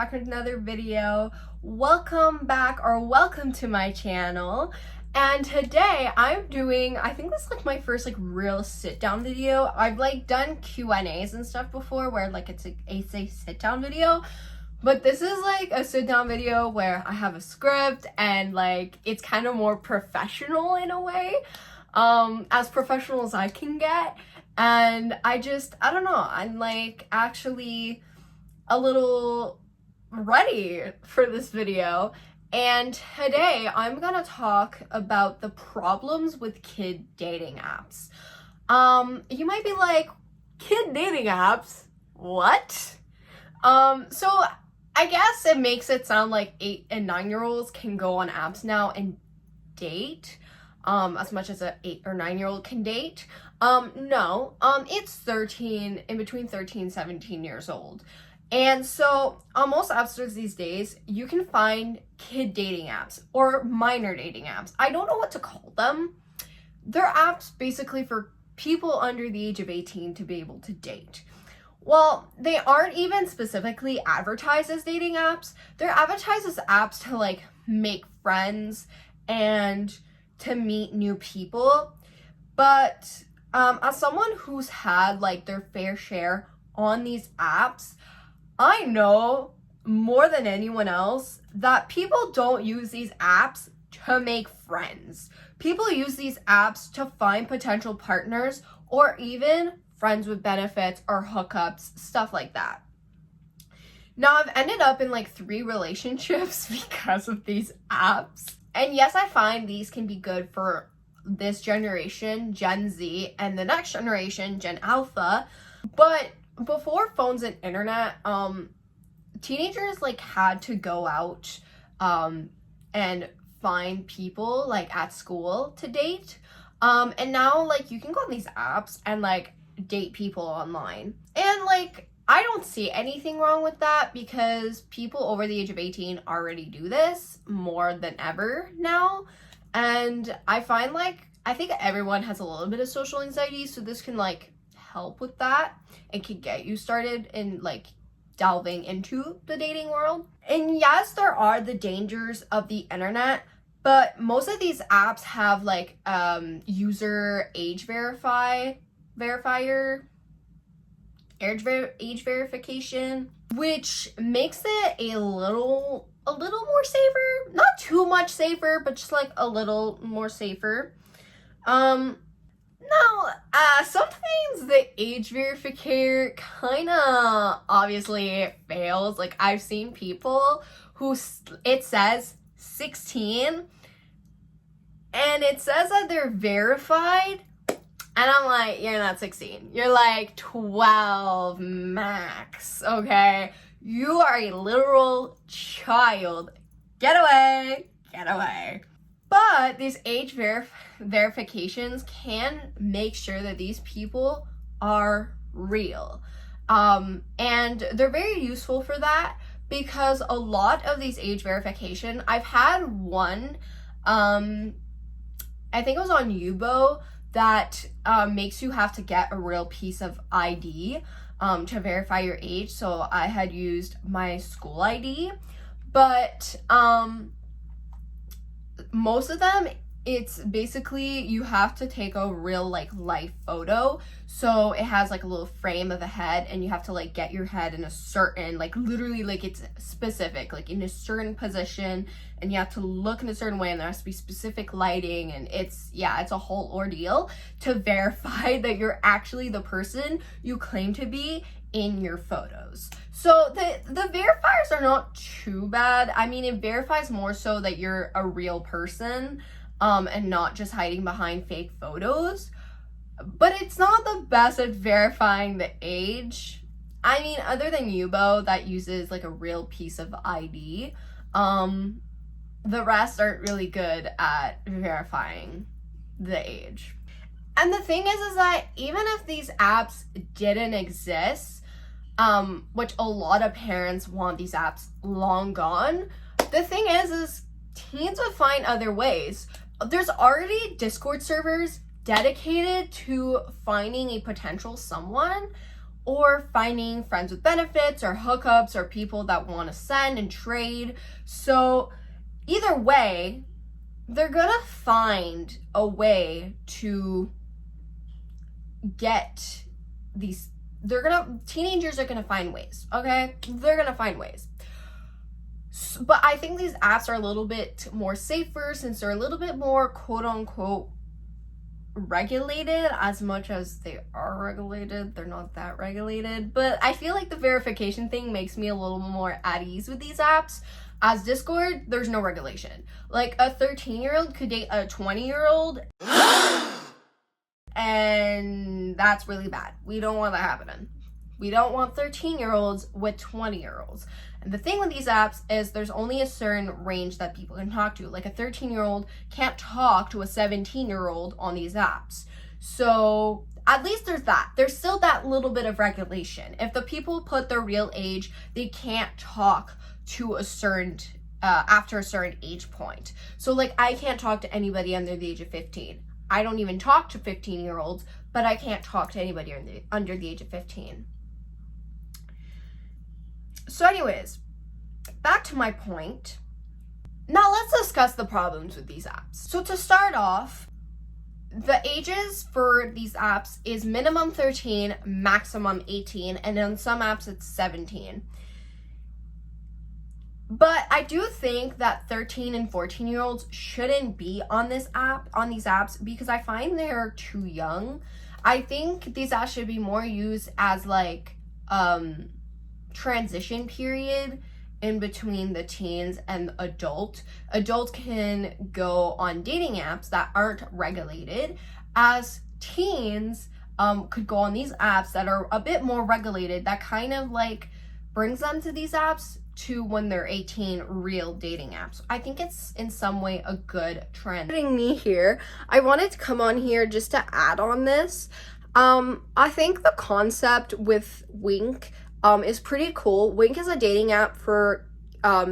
back with another video. Welcome back, or welcome to my channel. And today I'm doing, I think this is like my first like real sit down video. I've like done Q&As and stuff before where like it's a sit down video, but this is like a sit down video where I have a script and like it's kind of more professional in a way, as professional as I can get. And I don't know, I'm like actually a little ready for this video. And today I'm gonna talk about the problems with kid dating apps. You might be like, kid dating apps? What? So I guess it makes it sound like 8 and 9-year-olds can go on apps now and date, as much as a 8 or 9-year-old can date. No, it's 13, in between 13 and 17 years old. And so on most app stores these days, you can find kid dating apps or minor dating apps. I don't know what to call them. They're apps basically for people under the age of 18 to be able to date. Well, they aren't even specifically advertised as dating apps. They're advertised as apps to like make friends and to meet new people. But as someone who's had like their fair share on these apps, I know more than anyone else that people don't use these apps to make friends. People use these apps to find potential partners or even friends with benefits or hookups, stuff like that. Now, I've ended up in like 3 relationships because of these apps. And yes, I find these can be good for this generation, Gen Z, and the next generation, Gen Alpha. But before phones and internet, teenagers like had to go out and find people like at school to date. And now like you can go on these apps and like date people online. And like I don't see anything wrong with that because people over the age of 18 already do this more than ever now. And I find like I think everyone has a little bit of social anxiety, so this can like help with that and can get you started in like delving into the dating world. And yes, there are the dangers of the internet, but most of these apps have like user age verification, which makes it a little more safer. Not too much safer, but just like a little more safer. Now, sometimes the age verifier kind of obviously fails. Like I've seen people who it says 16 and it says that they're verified, and I'm like, you're not 16. You're like 12 max, okay? You are a literal child. Get away, get away. But these age verifications can make sure that these people are real. And they're very useful for that because a lot of these age verification, I've had one, I think it was on Yubo, that makes you have to get a real piece of ID to verify your age. So I had used my school ID, but most of them, it's basically you have to take a real like life photo. So it has like a little frame of a head and you have to like get your head in a certain, like literally like it's specific, like in a certain position, and you have to look in a certain way and there has to be specific lighting, and it's a whole ordeal to verify that you're actually the person you claim to be in your photos. So the verifiers are not too bad. I mean, it verifies more so that you're a real person and not just hiding behind fake photos. But it's not the best at verifying the age. I mean, other than Yubo that uses like a real piece of ID, the rest aren't really good at verifying the age. And the thing is that even if these apps didn't exist, which a lot of parents want these apps long gone, the thing is teens would find other ways. There's already Discord servers dedicated to finding a potential someone, or finding friends with benefits or hookups or people that want to send and trade. So either way, they're gonna find a way to get these. Teenagers are gonna find ways, okay? They're gonna find ways. But I think these apps are a little bit more safer since they're a little bit more quote unquote regulated. As much as they are regulated, they're not that regulated. But I feel like the verification thing makes me a little more at ease with these apps. As Discord, there's no regulation. Like a 13-year-old could date a 20-year-old and that's really bad. We don't want that happening. We don't want 13-year-olds with 20-year-olds. And the thing with these apps is there's only a certain range that people can talk to. Like a 13-year-old can't talk to a 17-year-old on these apps. So at least there's that. There's still that little bit of regulation. If the people put their real age, they can't talk to a certain, after a certain age point. So like I can't talk to anybody under the age of 15. I don't even talk to 15-year-olds, but I can't talk to anybody under the age of 15. So anyways, back to my point. Now let's discuss the problems with these apps. So to start off, the ages for these apps is minimum 13, maximum 18, and on some apps it's 17. But I do think that 13 and 14-year-olds shouldn't be on these apps because I find they're too young. I think these apps should be more used as like transition period in between the teens and adult. Adults can go on dating apps that aren't regulated, as teens could go on these apps that are a bit more regulated, that kind of like brings them to these apps to when they're 18, real dating apps. I think it's in some way a good trend. Me here, I wanted to come on here just to add on this. I think the concept with Wink is pretty cool. Wink is a dating app for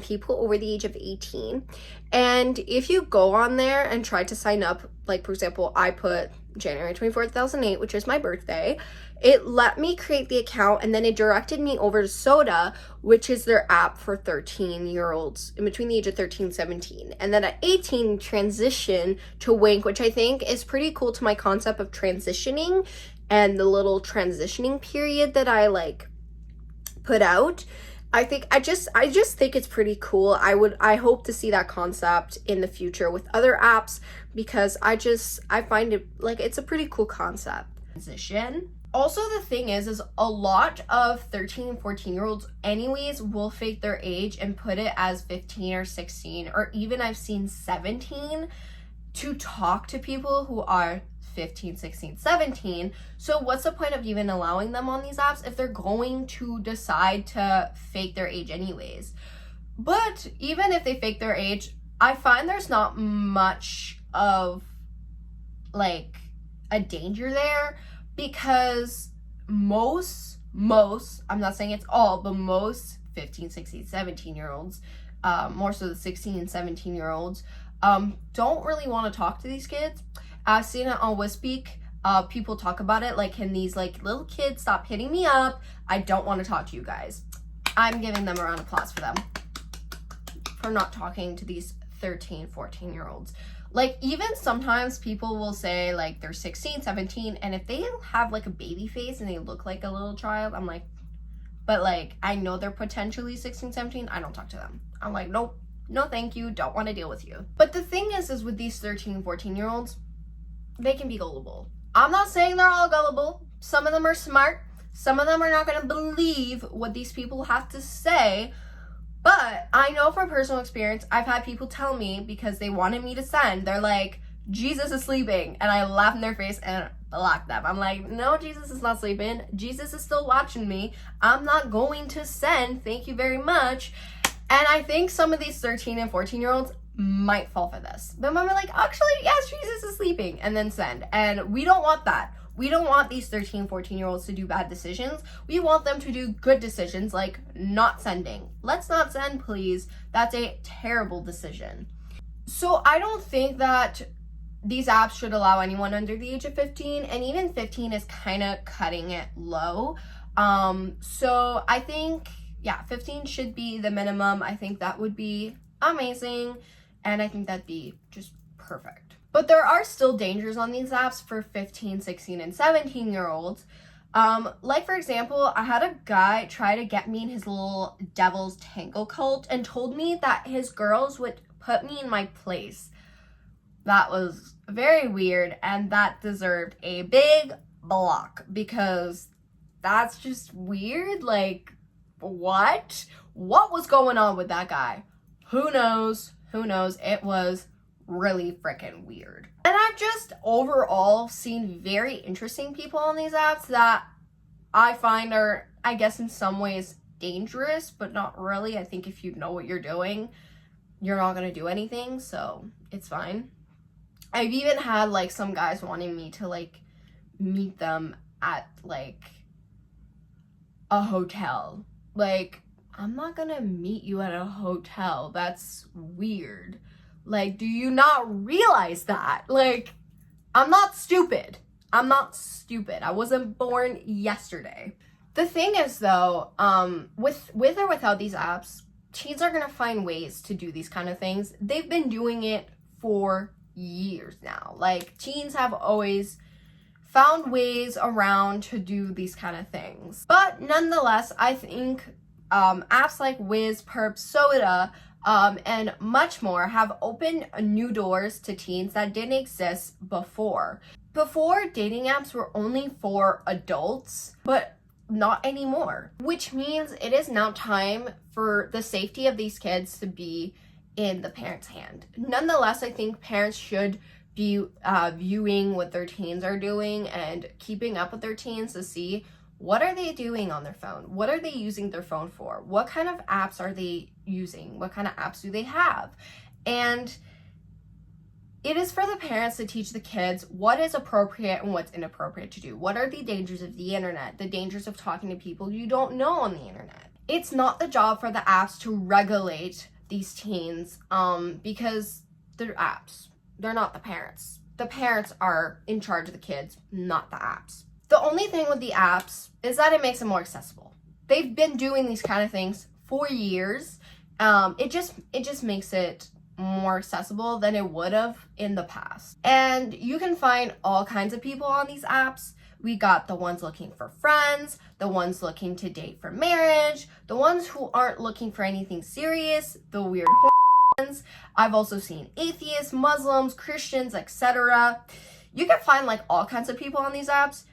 people over the age of 18. And if you go on there and try to sign up, like for example, I put January 24th, 2008, which is my birthday, it let me create the account and then it directed me over to Soda, which is their app for 13-year-olds in between the age of 13 and 17. And then at 18, transition to Wink, which I think is pretty cool to my concept of transitioning and the little transitioning period that I like put out. I just think it's pretty cool. I hope to see that concept in the future with other apps because I find it like it's a pretty cool concept. Transition. Also, the thing is a lot of 13 and 14-year-olds anyways will fake their age and put it as 15 or 16, or even I've seen 17 to talk to people who are 15, 16, 17. So what's the point of even allowing them on these apps if they're going to decide to fake their age anyways? But even if they fake their age, I find there's not much of like a danger there because most, I'm not saying it's all, but most 15, 16, 17-year-olds, more so the 16 and 17-year-olds, don't really want to talk to these kids. I've seen it on Whispeak. People talk about it like, can these like little kids stop hitting me up? I don't want to talk to you guys. I'm giving them a round of applause for them for not talking to these 13, 14-year-olds. Like even sometimes people will say like they're 16, 17, and if they have like a baby face and they look like a little child, I'm like, but like I know they're potentially 16, 17, I don't talk to them. I'm like, nope, no thank you, don't want to deal with you. But the thing is with these 13, 14-year-olds, they can be gullible. I'm not saying they're all gullible. Some of them are smart. Some of them are not going to believe what these people have to say. But I know from personal experience, I've had people tell me because they wanted me to send, they're like, Jesus is sleeping. And I laugh in their face and block them. I'm like, no, Jesus is not sleeping. Jesus is still watching me. I'm not going to send. Thank you very much. And I think some of these 13 and 14-year-olds might fall for this. But I'm like, actually, yes, Jesus is sleeping, and then send. And we don't want that. We don't want these 13, 14-year-olds to do bad decisions. We want them to do good decisions, like not sending. Let's not send, please. That's a terrible decision. So I don't think that these apps should allow anyone under the age of 15, and even 15 is kind of cutting it low. So I think, yeah, 15 should be the minimum. I think that would be amazing, and I think that'd be just perfect. But there are still dangers on these apps for 15, 16, and 17-year-olds. Like for example, I had a guy try to get me in his little devil's tango cult and told me that his girls would put me in my place. That was very weird, and that deserved a big block because that's just weird. Like, what? What was going on with that guy? Who knows? Who knows? It was really freaking weird. And I've just overall seen very interesting people on these apps that I find are, I guess, in some ways dangerous, but not really. I think if you know what you're doing, you're not gonna do anything, so it's fine. I've even had like some guys wanting me to like meet them at like a hotel. Like, I'm not gonna meet you at a hotel. That's weird. Like, do you not realize that? Like, I'm not stupid. I'm not stupid. I wasn't born yesterday. The thing is though, with or without these apps, teens are gonna find ways to do these kind of things. They've been doing it for years now. Like, teens have always found ways around to do these kind of things. But nonetheless, I think apps like Wiz, Perp, Soda, and much more have opened new doors to teens that didn't exist before. Before, dating apps were only for adults, but not anymore, which means it is now time for the safety of these kids to be in the parents' hand. Nonetheless, I think parents should be viewing what their teens are doing and keeping up with their teens to see what are they doing on their phone? What are they using their phone for? What kind of apps are they using? What kind of apps do they have? And it is for the parents to teach the kids what is appropriate and what's inappropriate to do. What are the dangers of the internet? The dangers of talking to people you don't know on the internet. It's not the job for the apps to regulate these teens because they're apps. They're not the parents. The parents are in charge of the kids, not the apps. The only thing with the apps is that it makes them more accessible. They've been doing these kind of things for years. It just makes it more accessible than it would have in the past. And you can find all kinds of people on these apps. We got the ones looking for friends, the ones looking to date for marriage, the ones who aren't looking for anything serious, the weird ones. I've also seen atheists, Muslims, Christians, etc. You can find like all kinds of people on these apps.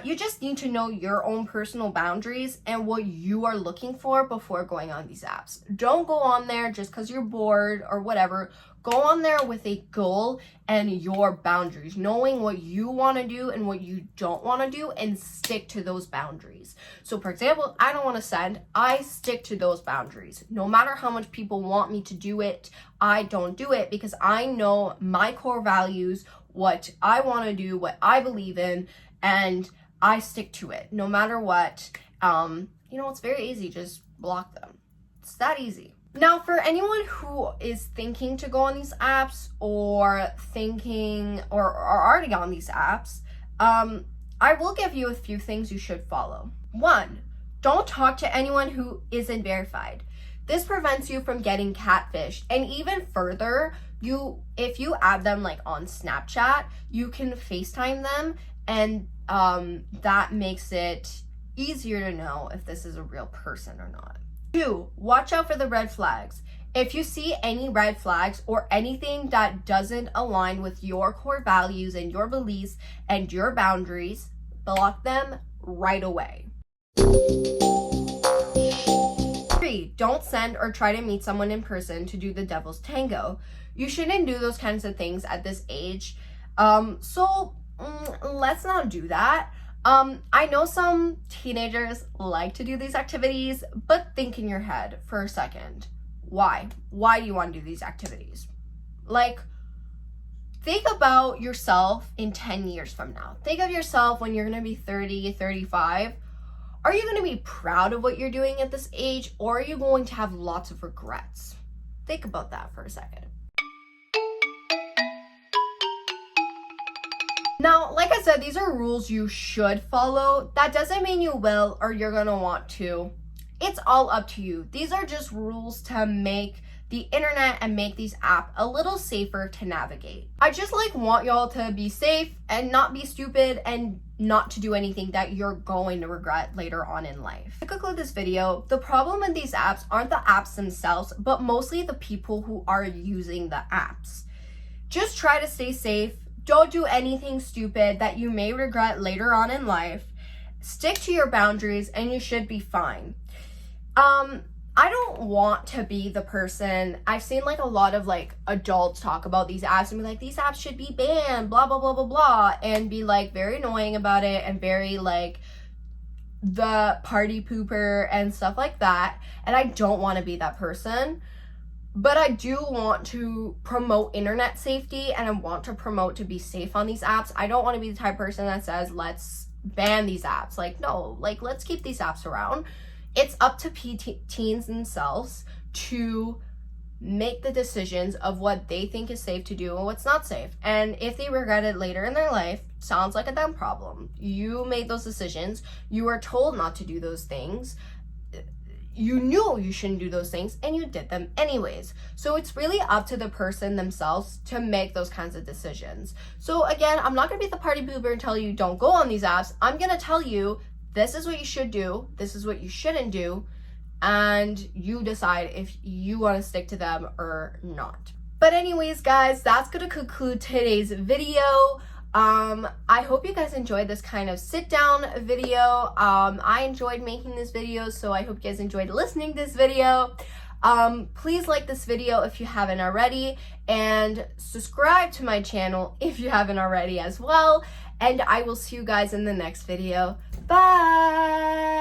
You just need to know your own personal boundaries and what you are looking for before going on these apps. Don't go on there just because you're bored or whatever. Go on there with a goal and your boundaries, knowing what you want to do and what you don't want to do, and stick to those boundaries. So for example, I don't want to send, I stick to those boundaries. No matter how much people want me to do it, I don't do it because I know my core values, what I want to do, what I believe in, and I stick to it no matter what. It's very easy, just block them. It's that easy. Now, for anyone who is thinking to go on these apps or thinking or are already on these apps, I will give you a few things you should follow. 1, don't talk to anyone who isn't verified. This prevents you from getting catfished. And even further, if you add them like on Snapchat, you can FaceTime them, and that makes it easier to know if this is a real person or not. 2, watch out for the red flags. If you see any red flags or anything that doesn't align with your core values and your beliefs and your boundaries, block them right away. 3, don't send or try to meet someone in person to do the devil's tango. You shouldn't do those kinds of things at this age. Let's not do that. I know some teenagers like to do these activities, but think in your head for a second. Why? Why do you want to do these activities? Like, think about yourself in 10 years from now. Think of yourself when you're going to be 30, 35. Are you going to be proud of what you're doing at this age, or are you going to have lots of regrets? Think about that for a second. Now, like Like I said, these are rules you should follow. That doesn't mean you will or you're gonna want to. It's all up to you. These are just rules to make the internet and make these apps a little safer to navigate. I just want y'all to be safe and not be stupid and not to do anything that you're going to regret later on in life. To conclude this video, the problem with these apps aren't the apps themselves, but mostly the people who are using the apps. Just try to stay safe. Don't do anything stupid that you may regret later on in life. Stick to your boundaries and you should be fine. I don't want to be the person, I've seen a lot of adults talk about these apps and be like, these apps should be banned, blah, blah, blah, blah, blah, and be very annoying about it and very the party pooper and stuff like that. And I don't want to be that person. But I do want to promote internet safety and I want to promote to be safe on these apps. I don't want to be the type of person that says, let's ban these apps. No, let's keep these apps around. It's up to teens themselves to make the decisions of what they think is safe to do and what's not safe. And if they regret it later in their life, sounds like a them problem. You made those decisions. You were told not to do those things. You knew you shouldn't do those things and you did them anyways. So it's really up to the person themselves to make those kinds of decisions. So again, I'm not gonna be the party pooper and tell you don't go on these apps. I'm gonna tell you this is what you should do, this is what you shouldn't do, and you decide if you want to stick to them or not. But anyways, guys, that's gonna conclude today's video. I hope you guys enjoyed this kind of sit down video. I enjoyed making this video, so I hope you guys enjoyed listening to this video. Please like this video if you haven't already, and subscribe to my channel if you haven't already as well. And I will see you guys in the next video. Bye!